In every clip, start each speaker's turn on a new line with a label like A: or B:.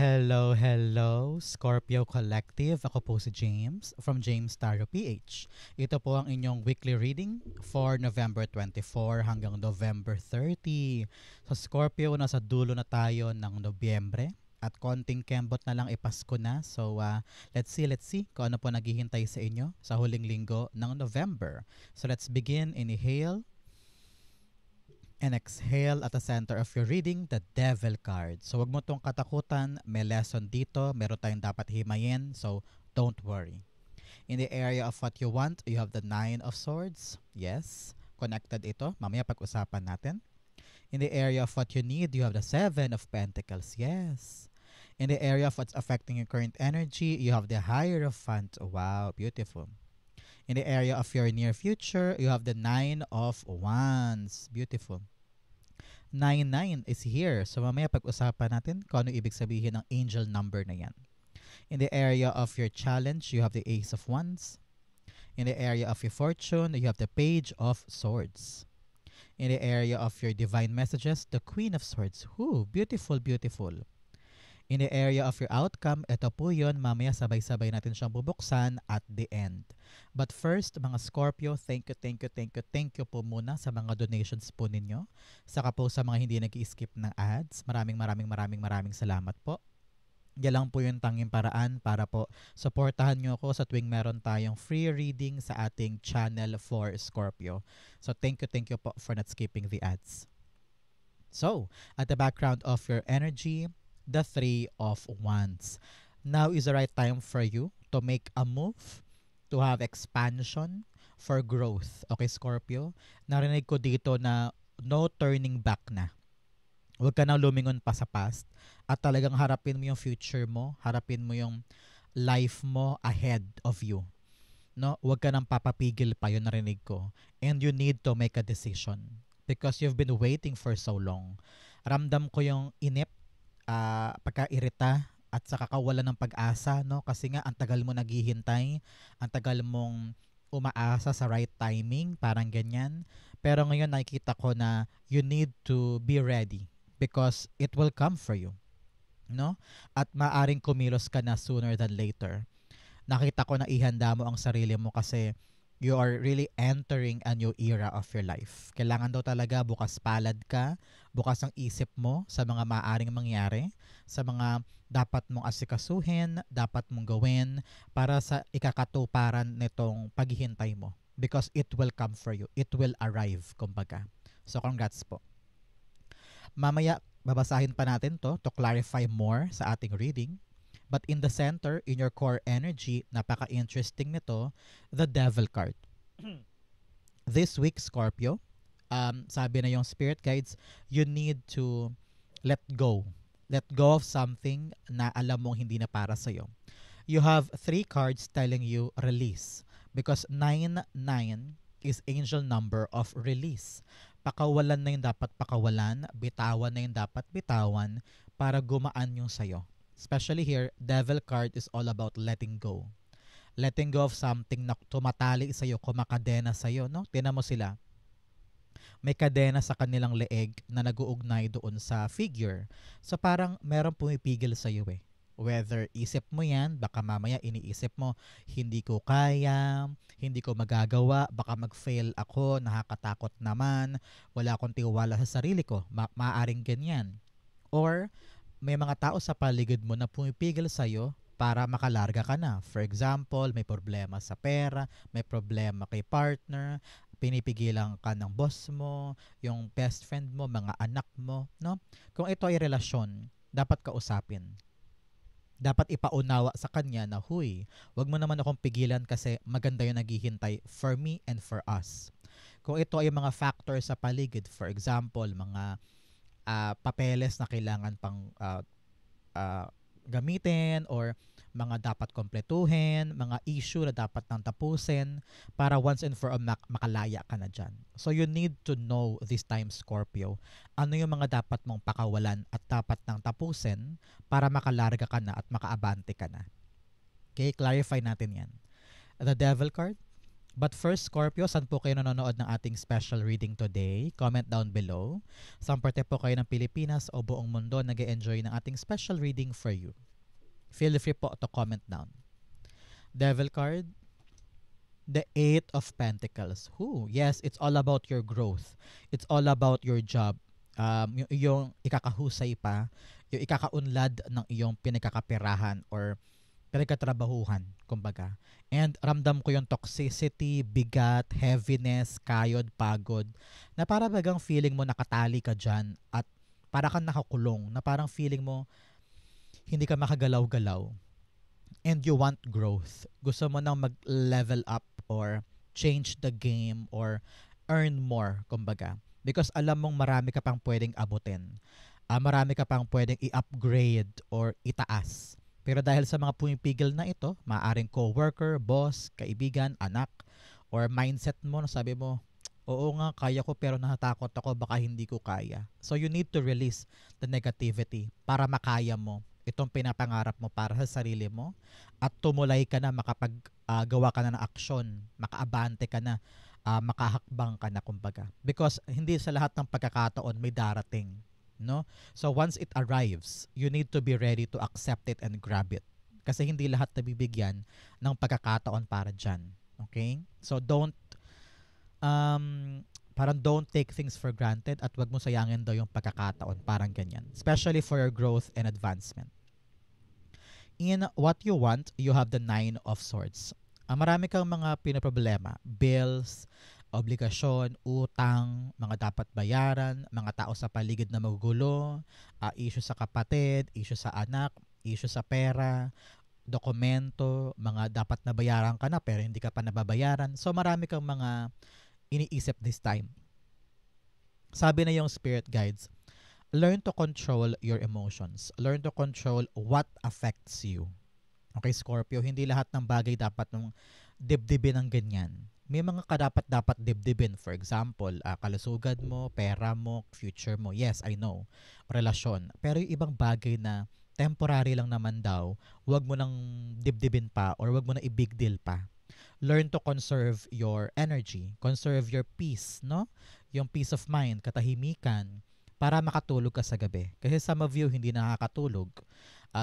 A: Hello, hello, Scorpio Collective. Ako po si James from James Tarot PH. Ito po ang inyong weekly reading for November 24 hanggang November 30. Sa Scorpio, nasa dulo na tayo ng Nobyembre at konting kembot na lang ipasko na. So, let's see kung ano po naghihintay sa inyo sa huling linggo ng November. So, let's begin. Inhale and exhale at the center of your reading, the Devil card. So wag mo tong katakutan, may lesson dito, meron tayong dapat himayin, so don't worry. In the area of what you want, you have the Nine of Swords. Yes, connected ito. Mamaya pag-usapan natin. In the area of what you need, you have the Seven of Pentacles. Yes. In the area of what's affecting your current energy, you have the Hierophant. Wow, beautiful. In the area of your near future, you have the Nine of Wands. Beautiful. 99 is here. So mamaya pag-usapan natin kung ano ibig sabihin ng angel number na yan. In the area of your challenge, you have the Ace of Wands. In the area of your fortune, you have the Page of Swords. In the area of your divine messages, the Queen of Swords. Ooh, beautiful, beautiful. In the area of your outcome, ito po yun, mamaya sabay-sabay natin siyang bubuksan at the end. But first, mga Scorpio, thank you po muna sa mga donations po ninyo. Saka po sa mga hindi nag-skip ng ads, maraming salamat po. Yan lang po yung tanging paraan para po supportahan nyo ako sa tuwing meron tayong free reading sa ating channel for Scorpio. So thank you po for not skipping the ads. So, at the background of your energy, the Three of Wands. Now is the right time for you to make a move, to have expansion, for growth. Okay, Scorpio? Narinig ko dito na no turning back na. Huwag ka na lumingon pa sa past at talagang harapin mo yung future mo, harapin mo yung life mo ahead of you. No? Huwag ka nang papapigil pa, yun narinig ko. And you need to make a decision because you've been waiting for so long. Ramdam ko yung inip, pagkairita at saka kawalan ng pag-asa, no? Kasi nga ang tagal mo naghihintay, ang tagal mong umaasa sa right timing, parang ganyan. Pero ngayon nakikita ko na you need to be ready because it will come for you, no? At maaring kumilos ka na sooner than later. Nakita ko na ihanda mo ang sarili mo kasi you are really entering a new era of your life. Kailangan daw talaga bukas palad ka, bukas ang isip mo sa mga maaaring mangyari, sa mga dapat mong asikasuhin, dapat mong gawin para sa ikakatuparan nitong paghihintay mo. Because it will come for you. It will arrive, kumbaga. So congrats po. Mamaya, babasahin pa natin to clarify more sa ating reading. But in the center, in your core energy, napaka-interesting nito, the Devil card. This week, Scorpio, sabi na yung spirit guides, you need to let go. Let go of something na alam mong hindi na para sa'yo. You have 3 cards telling you release. Because 99 is angel number of release. Pakawalan na yung dapat pakawalan, bitawan na yung dapat bitawan para gumaan yung sa'yo. Especially here, Devil card is all about letting go. Letting go of something na tumatali sa'yo, kumakadena sa'yo, no? Tingnan mo sila. May kadena sa kanilang leeg na nag-uugnay doon sa figure. So parang meron pumipigil sa'yo eh. Whether isip mo yan, baka mamaya iniisip mo, hindi ko kaya, hindi ko magagawa, baka mag-fail ako, nakakatakot naman, wala akong tiwala sa sarili ko, maaaring ganyan. Or may mga tao sa paligid mo na pumipigil sa'yo para makalarga ka na. For example, may problema sa pera, may problema kay partner, pinipigilan ka ng boss mo, yung best friend mo, mga anak mo, no? Kung ito ay relasyon, dapat kausapin. Dapat ipaunawa sa kanya na, huy, wag mo naman akong pigilan kasi maganda yung naghihintay for me and for us. Kung ito ay mga factors sa paligid, for example, mga papeles na kailangan pang gamitin or mga dapat kompletuhin, mga issue na dapat nang tapusin para once and for all makalaya ka na dyan. So you need to know this time, Scorpio, ano yung mga dapat mong pakawalan at dapat nang tapusin para makalarga ka na at makaabante ka na. Okay, clarify natin yan. The Devil card, But first, Scorpio, saan po kayo nanonood ng ating special reading today? Comment down below. Saan parte po kayo ng Pilipinas o buong mundo nag-e-enjoy ng ating special reading for you? Feel free po to comment down. Devil card, the Eight of Pentacles. Yes, it's all about your growth. It's all about your job. Yung ikakahusay pa, yung ikakaunlad ng iyong pinagkakapirahan or pinagkatrabahuhan, kumbaga. And ramdam ko yung toxicity, bigat, heaviness, kayod, pagod, na para bagang feeling mo nakatali ka dyan at para kang nakakulong, na parang feeling mo hindi ka makagalaw-galaw and you want growth. Gusto mo nang mag-level up or change the game or earn more, kumbaga. Because alam mong marami ka pang pwedeng abutin. Marami ka pang pwedeng i-upgrade or itaas. Pero dahil sa mga pumipigil na ito, maaaring coworker, boss, kaibigan, anak, or mindset mo na sabi mo, oo nga, kaya ko pero natatakot ako, baka hindi ko kaya. So you need to release the negativity para makaya mo itong pinapangarap mo para sa sarili mo at tumulay ka na, makapaggawa ka na ng aksyon, makaabante ka na, makahakbang ka na, kumbaga. Because hindi sa lahat ng pagkakataon may darating. No? So once it arrives, you need to be ready to accept it and grab it. Kasi hindi lahat nabibigyan ng pagkakataon para dyan. Okay? So parang don't take things for granted at wag mo sayangin daw yung pagkakataon, parang ganyan. Especially for your growth and advancement. In what you want, you have the Nine of Swords. Marami kang mga pinaproblema, bills, obligasyon, utang, mga dapat bayaran, mga tao sa paligid na magugulo, issue sa kapatid, issue sa anak, issue sa pera, dokumento, mga dapat na bayaran ka na pero hindi ka pa nababayaran. So marami kang mga iniisip this time. Sabi na yung spirit guides, learn to control your emotions. Learn to control what affects you. Okay, Scorpio, hindi lahat ng bagay dapat nung dibdibin ng ganyan. May mga kadapat-dapat dibdibin. For example, kalusugan mo, pera mo, future mo. Yes, I know. Relasyon. Pero yung ibang bagay na temporary lang naman daw, wag mo nang dibdibin pa or wag mo na i-big deal pa. Learn to conserve your energy. Conserve your peace, no? Yung peace of mind, katahimikan, para makatulog ka sa gabi. Kasi some of you hindi nakakatulog.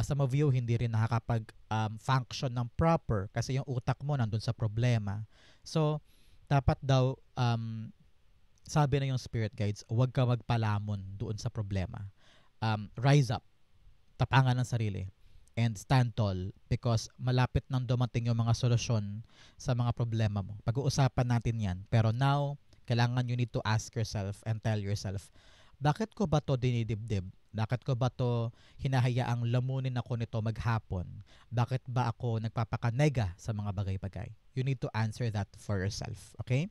A: Some of you hindi rin nakakapag-function ng proper kasi yung utak mo nandun sa problema. So, dapat daw, sabi na yung spirit guides, huwag ka magpalamon doon sa problema. Rise up, tapangan ng sarili, and stand tall because malapit nang dumating yung mga solusyon sa mga problema mo. Pag-uusapan natin yan. Pero now, kailangan you need to ask yourself and tell yourself, bakit ko ba to dinidibdib? Bakit ko ba to hinahayaang lamunin ako nito maghapon? Bakit ba ako nagpapakanega sa mga bagay-bagay? You need to answer that for yourself. Okay?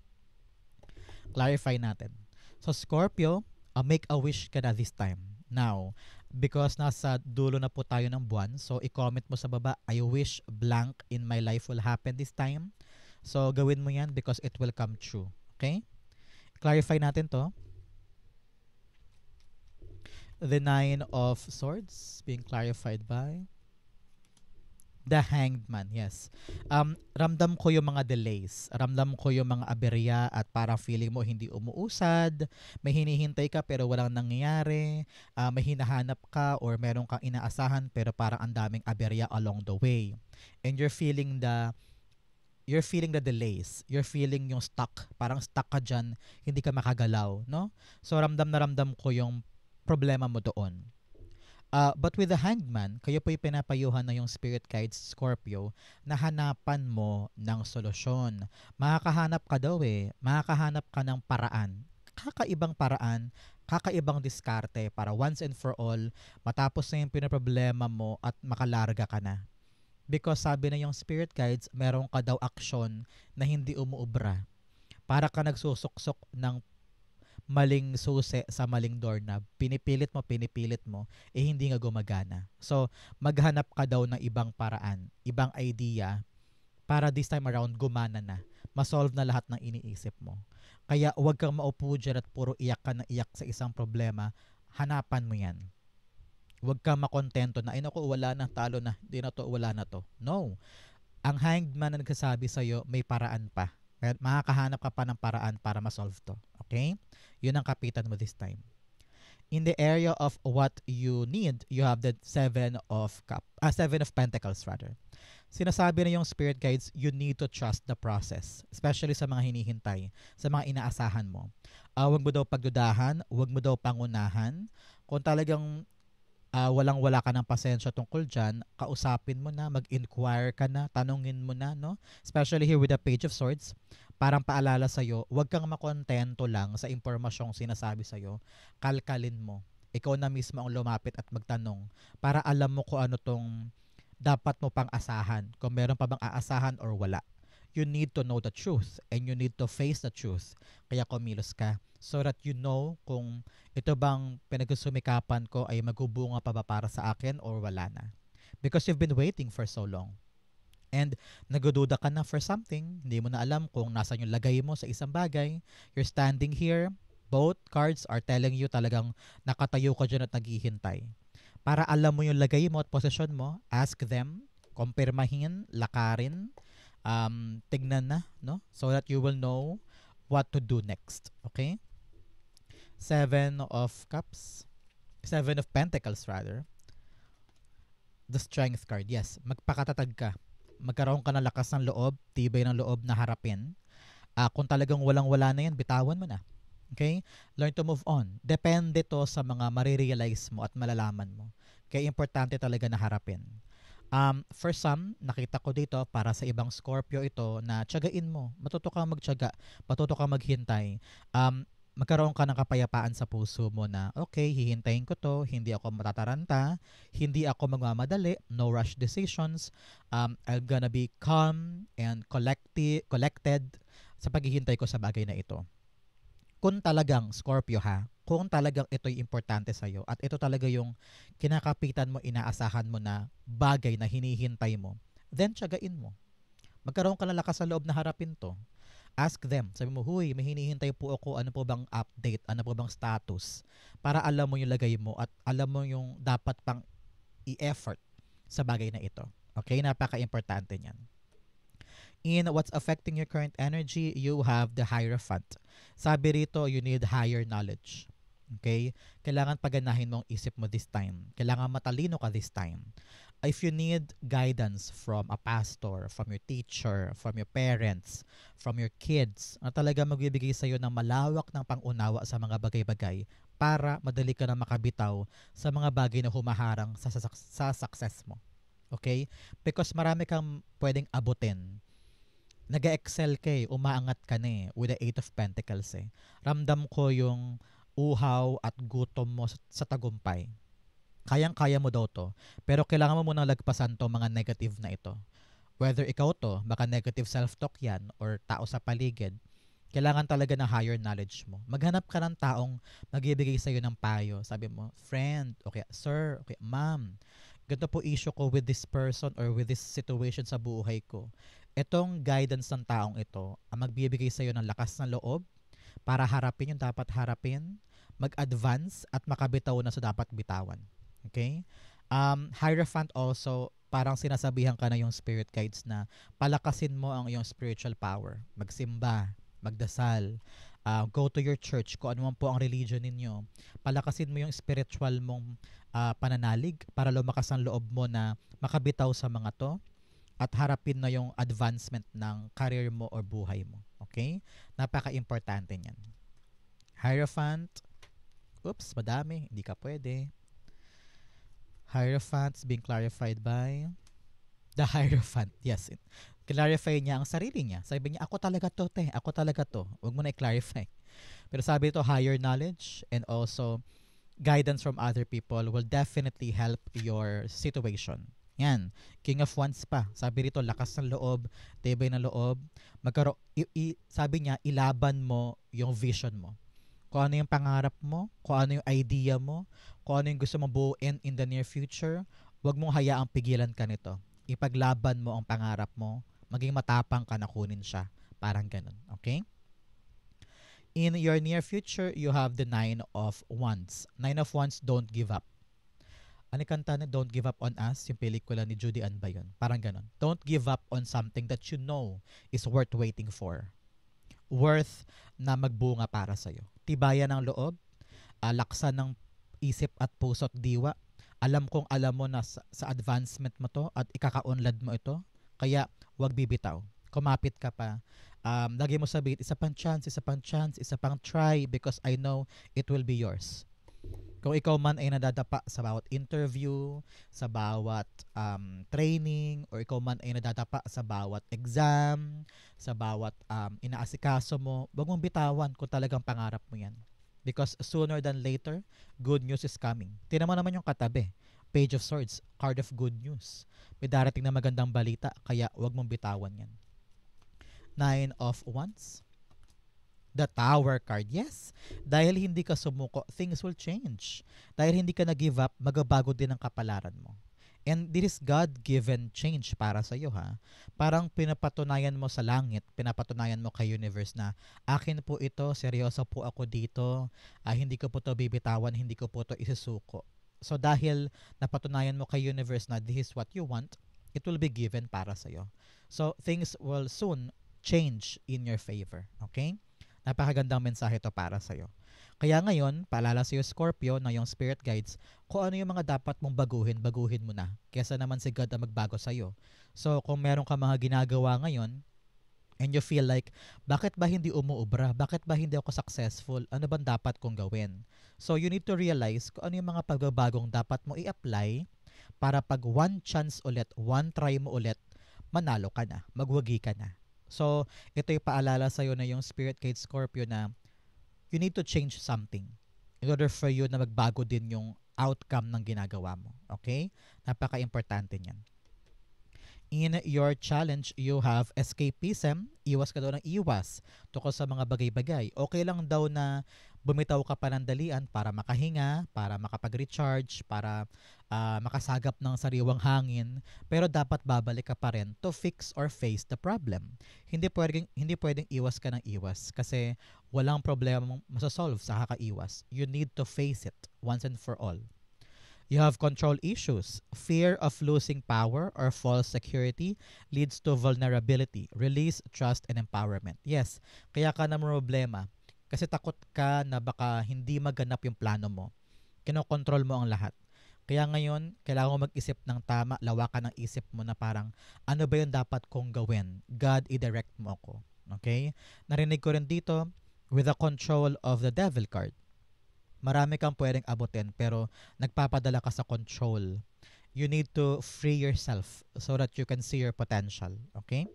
A: Clarify natin. So Scorpio, make a wish ka na this time. Now, because nasa dulo na po tayo ng buwan, so i-comment mo sa baba, I wish blank in my life will happen this time. So gawin mo yan because it will come true. Okay? Clarify natin to. The Nine of Swords being clarified by the Hanged Man. Yes. Ramdam ko yung mga delays. Ramdam ko yung mga aberya at parang feeling mo hindi umuusad. May hinihintay ka pero walang nangyayari. May hinahanap ka or meron kang inaasahan pero parang ang daming aberya along the way. And you're feeling the delays. You're feeling yung stuck. Parang stuck ka dyan. Hindi ka makagalaw. No? So ramdam na ramdam ko yung problema mo doon. But with the Hanged Man, kayo po'y pinapayuhan na yung spirit guides, Scorpio, na hanapan mo ng solusyon. Makakahanap ka daw makakahanap ka ng paraan. Kakaibang paraan, kakaibang diskarte para once and for all, matapos na yung pinaproblema mo at makalarga ka na. Because sabi na yung spirit guides, meron ka daw aksyon na hindi umuubra. Para ka nagsusuksok ng maling susi sa maling doorknob. Pinipilit mo, hindi nga gumagana. So, maghanap ka daw ng ibang paraan, ibang idea, para this time around gumana na. Masolve na lahat ng iniisip mo. Kaya huwag kang maupo dyan at puro iyak ka na iyak sa isang problema. Hanapan mo yan. Huwag kang makontento na, naku, wala na, talo na, di na to, wala na to. No. Ang Hanged Man na nagsasabi sa'yo, may paraan pa. At makakahanap ka pa ng paraan para ma-solve to. Okay? Yun ang kapitan mo this time. In the area of what you need, you have the Seven of Pentacles rather. Sinasabi na yung spirit guides, you need to trust the process, especially sa mga hinihintay, sa mga inaasahan mo. Huwag mo daw pagdudahan, huwag mo daw pangunahan. Kung talagang walang-wala ka ng pasensya tungkol dyan, kausapin mo na, mag-inquire ka na, tanungin mo na, no? Especially here with the Page of Swords, parang paalala sa'yo, huwag kang makontento lang sa impormasyong sinasabi sa'yo. Kalkalin mo. Ikaw na mismo ang lumapit at magtanong para alam mo kung ano tong dapat mo pang asahan. Kung meron pa bang aasahan or wala. You need to know the truth and you need to face the truth. Kaya kumilos ka so that you know kung ito bang pinagsumikapan ko ay magubunga pa ba para sa akin or wala na. Because you've been waiting for so long. And nagdududa ka na for something, hindi mo na alam kung nasan yung lagay mo sa isang bagay. You're standing here, both cards are telling you talagang nakatayo ka dyan at naghihintay. Para alam mo yung lagay mo at posisyon mo, ask them, kumpirmahin, lakarin, tignan na, no? So that you will know what to do next. Okay? Seven of Pentacles rather. The Strength card. Yes, magpakatatag ka. Magkaroon ka ng lakas ng loob, tibay ng loob na harapin. Kung talagang walang-wala na yan, bitawan mo na. Okay? Learn to move on. Depende to sa mga marirealize mo at malalaman mo. Kaya importante talaga na harapin. For some, nakita ko dito, para sa ibang Scorpio ito, na tiyagain mo. Matuto kang magtiyaga. Matuto kang maghintay. Magkaroon ka ng kapayapaan sa puso mo na, okay, hihintayin ko to, hindi ako matataranta, hindi ako magmamadali, no rush decisions, I'm gonna be calm and collected sa paghihintay ko sa bagay na ito. Kung talagang Scorpio ha, kung talagang ito'y importante sa'yo at ito talaga yung kinakapitan mo, inaasahan mo na bagay na hinihintay mo, then tiyagain mo. Magkaroon ka ng lakas sa loob na harapin to. Ask them. Sabi mo, huy, may hinihintay po ako. Ano po bang update? Ano po bang status? Para alam mo yung lagay mo at alam mo yung dapat pang i-effort sa bagay na ito. Okay? Napaka-importante niyan. In what's affecting your current energy, you have the Hierophant. Sabi rito, you need higher knowledge. Okay? Kailangan paganahin mo ang isip mo this time. Kailangan matalino ka this time. If you need guidance from a pastor, from your teacher, from your parents, from your kids, na talaga magbibigay sa iyo ng malawak ng pangunawa sa mga bagay-bagay para madali ka na makabitaw sa mga bagay na humaharang sa success mo. Okay? Because marami kang pwedeng abutin. Nag-excel ka eh, umaangat ka na eh, with the Eight of Pentacles eh. Ramdam ko yung uhaw at gutom mo sa tagumpay. Kayang-kaya mo daw to. Pero kailangan mo munang lagpasan to mga negative na ito. Whether ikaw to, baka negative self-talk yan or tao sa paligid, kailangan talaga ng higher knowledge mo. Maghanap ka ng taong magbibigay sa'yo ng payo. Sabi mo, friend, okay, sir, okay, ma'am, ganito po issue ko with this person or with this situation sa buhay ko. Itong guidance ng taong ito ang magbibigay sa'yo ng lakas ng loob para harapin yung dapat harapin, mag-advance at makabitaw na sa dapat bitawan. Okay? Hierophant also, parang sinasabihan ka na yung spirit guides na palakasin mo ang iyong spiritual power. Magsimba, magdasal, go to your church, kung ano man po ang religion ninyo. Palakasin mo yung spiritual mong pananalig para lumakas ang loob mo na makabitaw sa mga to at harapin na yung advancement ng career mo or buhay mo. Okay? Napaka-importante niyan. Hierophant, oops, madami, hindi ka pwede. Hierophants being clarified by the Hierophant. Yes. Clarify niya ang sarili niya. Sabi niya, ako talaga to, te. Ako talaga to. Huwag mo na i-clarify. Pero sabi ito, higher knowledge and also guidance from other people will definitely help your situation. Yan. King of Wands pa. Sabi rito, lakas ng loob, tibay ng loob. Sabi niya, ilaban mo yung vision mo. Kung ano yung pangarap mo, kung ano yung idea mo, kung ano yung gusto mong buuin in the near future, huwag mong hayaang pigilan ka nito. Ipaglaban mo ang pangarap mo, maging matapang ka na kunin siya. Parang ganun. Okay? In your near future, you have the Nine of Wands. Nine of Wands, don't give up. Ano yung kanta na Don't Give Up on Us? Yung pelikula ni Judy Ann ba yun? Parang ganun. Don't give up on something that you know is worth waiting for. worth na magbunga para sa'yo. Tibayan ng loob, laksan ng isip at puso at diwa. Alam kong alam mo na sa advancement mo to at ikaka-unlad mo ito. Kaya wag bibitaw. Kumapit ka pa. Lagi mo sabihin, isa pang chance, isa pang chance, isa pang try because I know it will be yours. Kung ikaw man ay nadadapa sa bawat interview, sa bawat training, or ikaw man ay nadadapa sa bawat exam, sa bawat inaasikaso mo, wag mong bitawan kung talagang pangarap mo yan. Because sooner than later, good news is coming. Tingnan mo naman yung katabi. Page of Swords, card of good news. May darating na magandang balita, kaya wag mong bitawan yan. Nine of Wands. The Tower card. Yes, dahil hindi ka sumuko, things will change. Dahil hindi ka nag-give up, magabago din ang kapalaran mo. And this is God-given change para sa iyo, ha. Parang pinapatunayan mo sa langit, pinapatunayan mo kay universe na akin po ito, seryoso po ako dito, hindi ko po to bibitawan, hindi ko po to isusuko. So dahil napatunayan mo kay universe na this is what you want, it will be given para sa iyo. So things will soon change in your favor. Okay? Napakagandang mensahe to para sa'yo. Kaya ngayon, paalala sa'yo Scorpio na yung spirit guides, kung ano yung mga dapat mong baguhin, baguhin mo na. Kesa naman si God ang magbago sa'yo. So kung meron ka mga ginagawa ngayon, and you feel like, bakit ba hindi umuubra? Bakit ba hindi ako successful? Ano bang dapat kong gawin? So you need to realize kung ano yung mga pagbabagong dapat mo i-apply para pag one chance ulit, one try mo ulit, manalo ka na, magwagi ka na. So, ito yung paalala sa'yo na yung Spirit Guide Scorpio na you need to change something in order for you na magbago din yung outcome ng ginagawa mo. Okay? Napaka-importante niyan. In your challenge, you have escapism. Iwas ka daw ng iwas tungkol sa mga bagay-bagay. Okay lang daw na bumitaw ka pa ng dalian para makahinga, para makapag-recharge, para makasagap ng sariwang hangin, pero dapat babalik ka pa rin to fix or face the problem. Hindi pwedeng iwas ka ng iwas kasi walang problema mong masasolve sa kakaiwas. You need to face it once and for all. You have control issues. Fear of losing power or false security leads to vulnerability. Release, trust, and empowerment. Yes, kaya ka na problema. Kasi takot ka na baka hindi maganap yung plano mo. Kinokontrol mo ang lahat. Kaya ngayon, kailangan mo mag-isip ng tama, lawakan ng isip mo na parang, ano ba yung dapat kong gawin? God, i-direct mo ako. Okay? Narinig ko rin dito, with the control of the devil card. Marami kang pwedeng abutin pero nagpapadala ka sa control. You need to free yourself so that you can see your potential. Okay?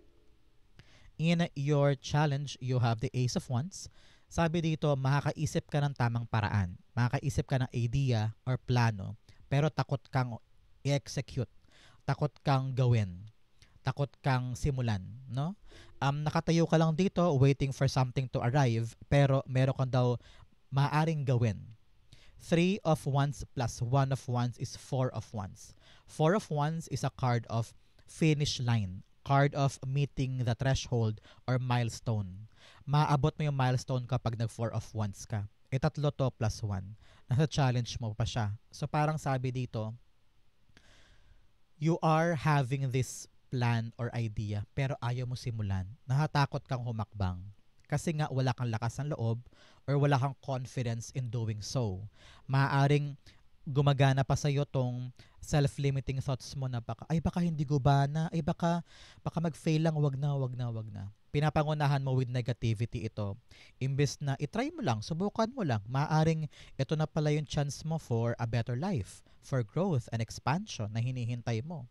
A: In your challenge, you have the Ace of Wands. Sabi dito, makakaisip ka ng tamang paraan. Makakaisip ka ng idea or plano. Pero takot kang i-execute. Takot kang gawin. Takot kang simulan. No? Nakatayo ka lang dito waiting for something to arrive. Pero meron kang daw maaring gawin. 3 of Wands plus 1 of Wands is 4 of Wands. 4 of Wands is a card of finish line. Card of meeting the threshold or milestone. Maabot mo yung milestone kapag nag 4 of Wands ka. Tatlo to plus 1. Nasa challenge mo pa siya. So parang sabi dito, you are having this plan or idea pero ayaw mo simulan. Nahatakot kang humakbang. Kasi nga wala kang lakas ng loob or wala kang confidence in doing so. Maaaring gumagana pa sa'yo tong self-limiting thoughts mo na baka hindi gumana, baka mag-fail lang, wag na. Pinapangunahan mo with negativity ito. Imbes na itry mo lang, subukan mo lang. Maaaring ito na pala yung chance mo for a better life, for growth and expansion na hinihintay mo.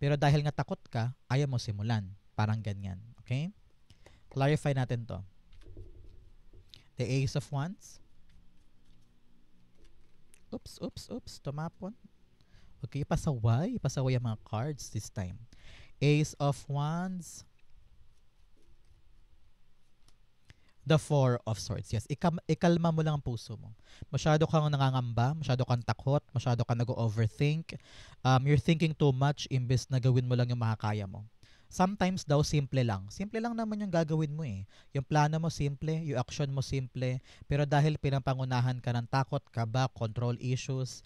A: Pero dahil nga takot ka, ayaw mo simulan. Parang ganyan. Okay? Clarify natin to. The Ace of Wands. Oops. Tumapon. Okay, pasaway ang mga cards this time. Ace of Wands. The 4 of Swords. Yes, ikalma mo lang ang puso mo. Masyado kang nangangamba, masyado kang takot, masyado kang nag-overthink. You're thinking too much imbes na gawin mo lang yung makakaya mo. Sometimes daw simple lang. Simple lang naman yung gagawin mo eh. Yung plano mo simple, yung action mo simple, pero dahil pinapangunahan ka ng takot, kaba, control issues,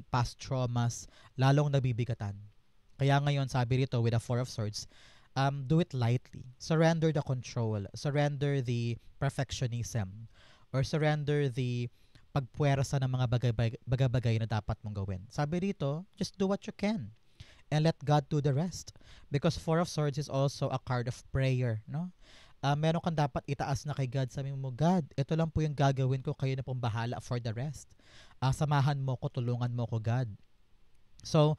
A: past traumas, lalong nabibigatan. Kaya ngayon sabi rito with the 4 of Swords, do it lightly. Surrender the control. Surrender the perfectionism. Or surrender the pagpuwersa ng mga bagay-bagay na dapat mong gawin. Sabi dito, just do what you can and let God do the rest. Because Four of Swords is also a card of prayer, no? Meron kang dapat itaas na kay God. Sabi mo, God, ito lang po yung gagawin ko. Kayo na pong bahala for the rest. Samahan mo ko, tulungan mo ko, God. So,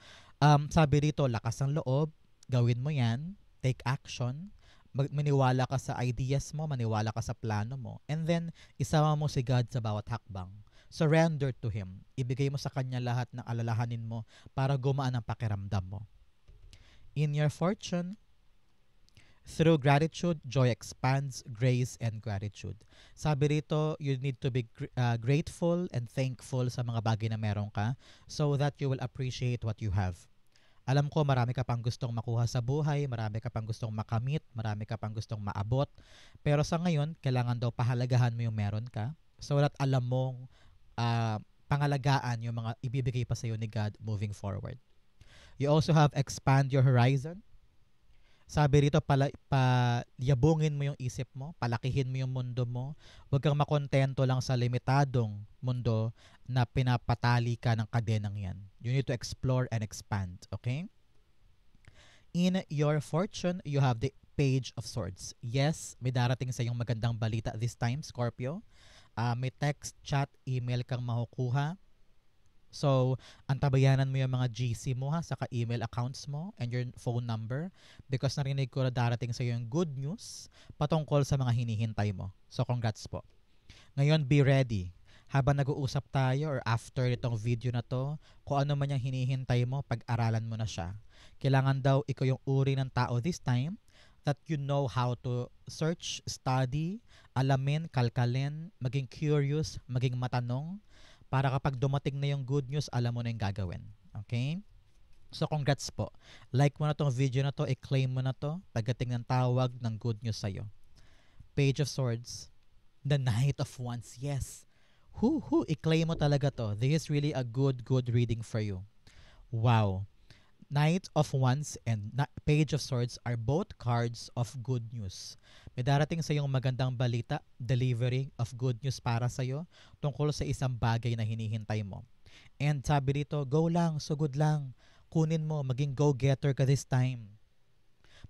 A: sabi dito, lakas ng loob, gawin mo yan, take action, maniwala ka sa ideas mo, maniwala ka sa plano mo, and then, isama mo si God sa bawat hakbang. Surrender to Him. Ibigay mo sa Kanya lahat ng alalahanin mo para gumaan ang pakiramdam mo. In your fortune, through gratitude, joy expands, grace, and gratitude. Sabi rito, you need to be grateful and thankful sa mga bagay na meron ka so that you will appreciate what you have. Alam ko marami ka pang gustong makuha sa buhay, marami ka pang gustong makamit, marami ka pang gustong maabot. Pero sa ngayon, kailangan daw pahalagahan mo yung meron ka so that alam mong pangalagaan yung mga ibibigay pa sa iyo ni God moving forward. You also have expand your horizon. Sabi rito, yabungin mo yung isip mo, palakihin mo yung mundo mo. Huwag kang makontento lang sa limitadong mundo na pinapatali ka ng kadenang yan. You need to explore and expand, okay? In your fortune, you have the Page of Swords. Yes, may darating sa iyong magandang balita this time, Scorpio. May text, chat, email kang makukuha. So, antabayanan mo yung mga GC mo ha, saka email accounts mo and your phone number because narinig ko na darating sa iyo yung good news patungkol sa mga hinihintay mo. So, congrats po. Ngayon, be ready. Habang nag-uusap tayo or after itong video na to, kung ano man yung hinihintay mo, pag-aralan mo na siya. Kailangan daw ikaw yung uri ng tao this time that you know how to search, study, alamin, kalkalin, maging curious, maging matanong, para kapag dumating na yung good news, alam mo na yung gagawin. Okay? So, congrats po. Like mo na tong video na to, i-claim mo na to, pagdating ng tawag ng good news sa'yo. Page of Swords. The Knight of Wands. Yes. I-claim mo talaga to. This is really a good reading for you. Wow. Knight of Wands and Page of Swords are both cards of good news. May darating sa iyong magandang balita, delivering of good news para sa iyo tungkol sa isang bagay na hinihintay mo. And sabi dito, go lang, sugod lang. Kunin mo, maging go-getter ka this time.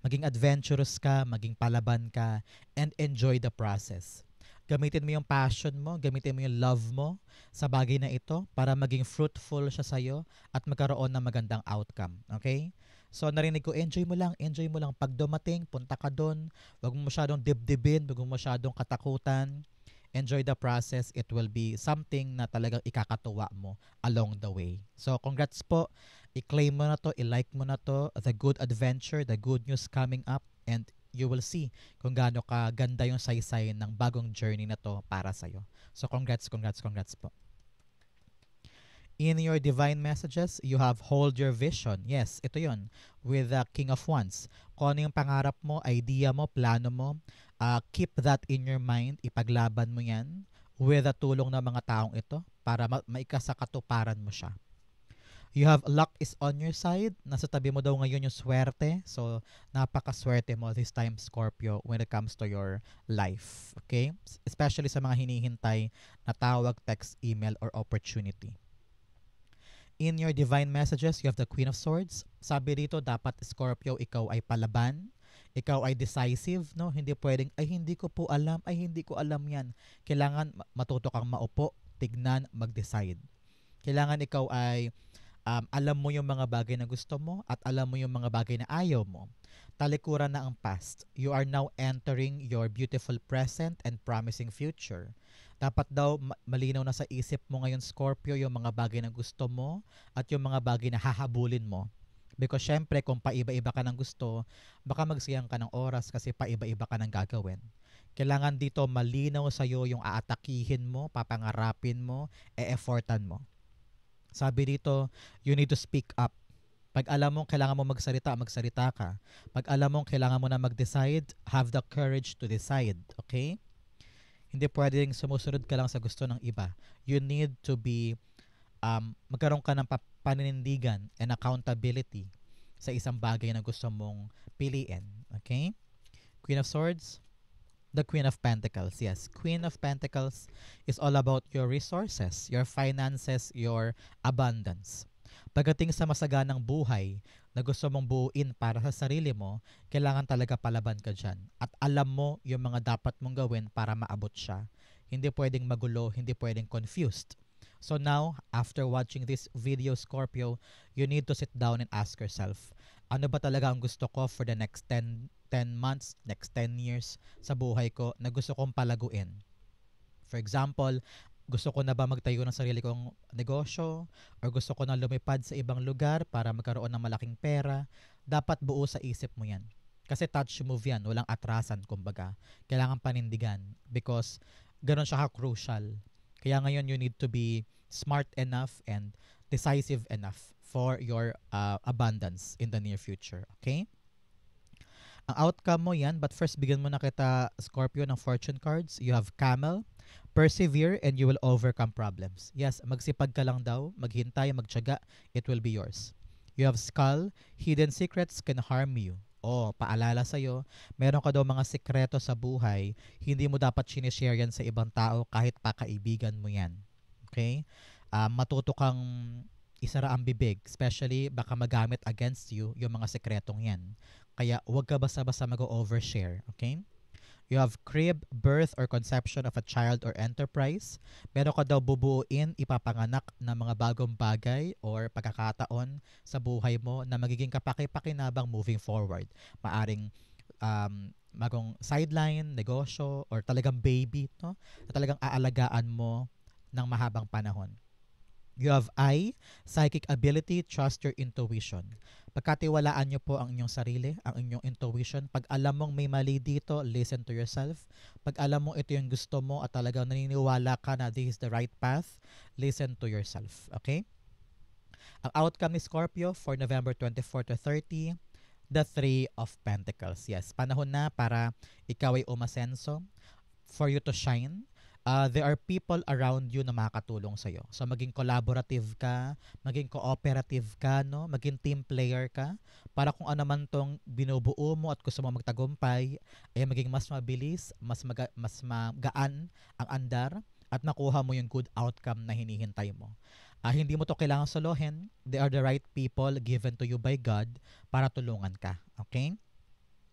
A: Maging adventurous ka, maging palaban ka, and enjoy the process. Gamitin mo yung passion mo, gamitin mo yung love mo sa bagay na ito para maging fruitful siya sa'yo at magkaroon ng magandang outcome. Okay? So, narinig ko, enjoy mo lang. Pag dumating, punta ka doon. Huwag mo masyadong dibdibin, huwag mo masyadong katakutan. Enjoy the process. It will be something na talagang ikakatuwa mo along the way. So, congrats po. I-claim mo na to, i-like mo na to, the good adventure, the good news coming up, and you will see kung gaano ka ganda yung saysay ng bagong journey na to para sa'yo. So, congrats po. In your divine messages, you have hold your vision. Yes, ito yon with the King of Wands. Kung ano yung pangarap mo, idea mo, plano mo, keep that in your mind. Ipaglaban mo yan with the tulong ng mga taong ito para maikasakatuparan mo siya. You have luck is on your side. Nasa tabi mo daw ngayon yung swerte. So, napakaswerte mo this time, Scorpio, when it comes to your life. Okay? Especially sa mga hinihintay na tawag, text, email, or opportunity. In your divine messages, you have the Queen of Swords. Sabi dito, dapat Scorpio, ikaw ay palaban. Ikaw ay decisive, no? Hindi pwedeng, ay hindi ko po alam, ay hindi ko alam yan. Kailangan matuto kang maupo, tignan, mag-decide. Kailangan ikaw ay alam mo yung mga bagay na gusto mo at alam mo yung mga bagay na ayaw mo. Talikuran na ang past. You are now entering your beautiful present and promising future. Dapat daw malinaw na sa isip mo ngayon, Scorpio, yung mga bagay na gusto mo at yung mga bagay na hahabulin mo. Because syempre, kung paiba-iba ka ng gusto, baka magsayang ka ng oras kasi paiba-iba ka ng gagawin. Kailangan dito malinaw sa'yo yung aatakihin mo, papangarapin mo, e-effortan mo. Sabi dito, you need to speak up. Pag alam mong kailangan mo magsalita, magsalita ka. Pag alam mong kailangan mo na mag-decide, have the courage to decide. Okay? Hindi pwedeng sumusunod ka lang sa gusto ng iba. You need to be, magkaroon ka ng paninindigan and accountability. sa isang bagay na gusto mong piliin. Okay? Queen of Swords, the Queen of Pentacles. Yes, Queen of Pentacles is all about your resources, your finances, your abundance. Pagdating sa masaganang buhay na gusto mong buuin para sa sarili mo, kailangan talaga palaban ka dyan. At alam mo yung mga dapat mong gawin para maabot siya. Hindi pwedeng magulo, hindi pwedeng confused. So now, after watching this video, Scorpio, you need to sit down and ask yourself, ano ba talaga ang gusto ko for the next 10 months, next 10 years sa buhay ko na gusto kong palaguin? For example, gusto ko na ba magtayo ng sarili kong negosyo? Or gusto ko na lumipad sa ibang lugar para magkaroon ng malaking pera? Dapat buo sa isip mo yan. Kasi touch move yan, walang atrasan kumbaga. Kailangan panindigan because ganun siya ka-crucial. Kaya ngayon you need to be smart enough and decisive enough for your abundance in the near future. Okay? Ang outcome mo yan, but first bigyan mo na kita, Scorpio, ng fortune cards. You have Camel, persevere and you will overcome problems. Yes, magsipag ka lang daw, maghintay, magtiyaga, it will be yours. You have Skull, hidden secrets can harm you. Oh, paalala sa'yo, meron ka daw mga sikreto sa buhay, hindi mo dapat sinishare yan sa ibang tao kahit pa kaibigan mo yan. Okay? Matuto kang isara ang bibig, especially baka magamit against you yung mga sekretong yan. Kaya huwag ka basta-basta mag-overshare. Okay? You have crib, birth, or conception of a child or enterprise. Meron ka daw bubuuin, ipapanganak na mga bagong bagay or pagkakataon sa buhay mo na magiging kapaki-pakinabang moving forward. Maaring magong sideline, negosyo, or talagang baby, no? Na talagang aalagaan mo ng mahabang panahon. You have I, psychic ability, trust your intuition. Pagkatiwalaan nyo po ang inyong sarili, ang inyong intuition. Pag alam mong may mali dito, listen to yourself. Pag alam mong ito yung gusto mo at talagang naniniwala ka na this is the right path, listen to yourself. Okay? Ang outcome ni Scorpio for November 24 to 30, the Three of Pentacles. Yes, panahon na para ikaw ay umasenso, for you to shine. There are people around you na makakatulong sa'yo. So, maging collaborative ka, maging cooperative ka, no? Maging team player ka, para kung ano man tong binubuo mo at gusto mo magtagumpay, ay maging mas mabilis, mas magaan ang andar, at makuha mo yung good outcome na hinihintay mo. Hindi mo to kailangan solohin. They are the right people given to you by God para tulungan ka. Okay?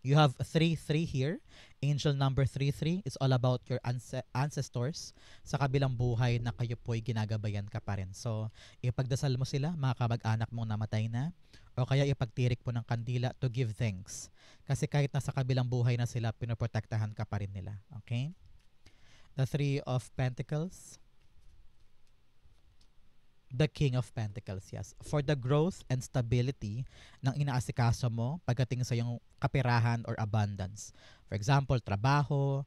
A: You have 3-3 here. Angel number 3-3 is all about your ancestors sa kabilang buhay na kayo po'y ginagabayan ka pa rin. So, ipagdasal mo sila, mga kamag-anak mong namatay na, o kaya ipagtirik po ng kandila to give thanks. Kasi kahit nasa kabilang buhay na sila, pinoprotektahan ka pa rin nila. Okay? The Three of Pentacles. The King of Pentacles, yes. For the growth and stability ng inaasikaso mo pagdating sa iyong kapirahan or abundance. For example, trabaho,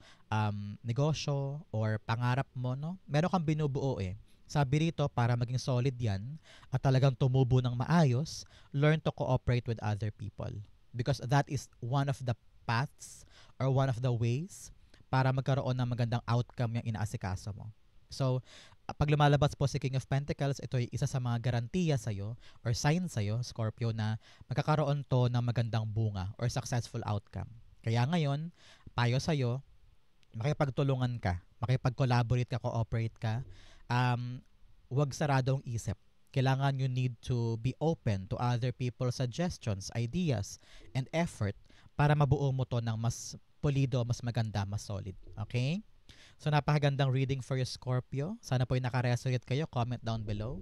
A: negosyo, or pangarap mo, no? Meron kang binubuo eh. Sabi rito, para maging solid yan at talagang tumubo ng maayos, learn to cooperate with other people. Because that is one of the paths or one of the ways para magkaroon ng magandang outcome yung inaasikaso mo. So, pag lumalabas po si King of Pentacles, ito ay isa sa mga garantiya sa'yo or sign sa'yo, Scorpio, na magkakaroon to ng magandang bunga or successful outcome. Kaya ngayon, payo sa'yo, makipagtulungan ka, makipag-collaborate ka, cooperate ka, huwag saradong isip. Kailangan you need to be open to other people's suggestions, ideas, and effort para mabuo mo to ng mas polido, mas maganda, mas solid. Okay? So, napakagandang reading for you, Scorpio. Sana po yung nakaresonate kayo. Comment down below.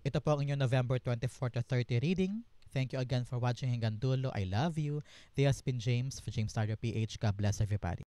A: Ito po ang inyong November 24 to 30 reading. Thank you again for watching hanggang dulo. I love you. This has been James for James Starter PH. God bless everybody.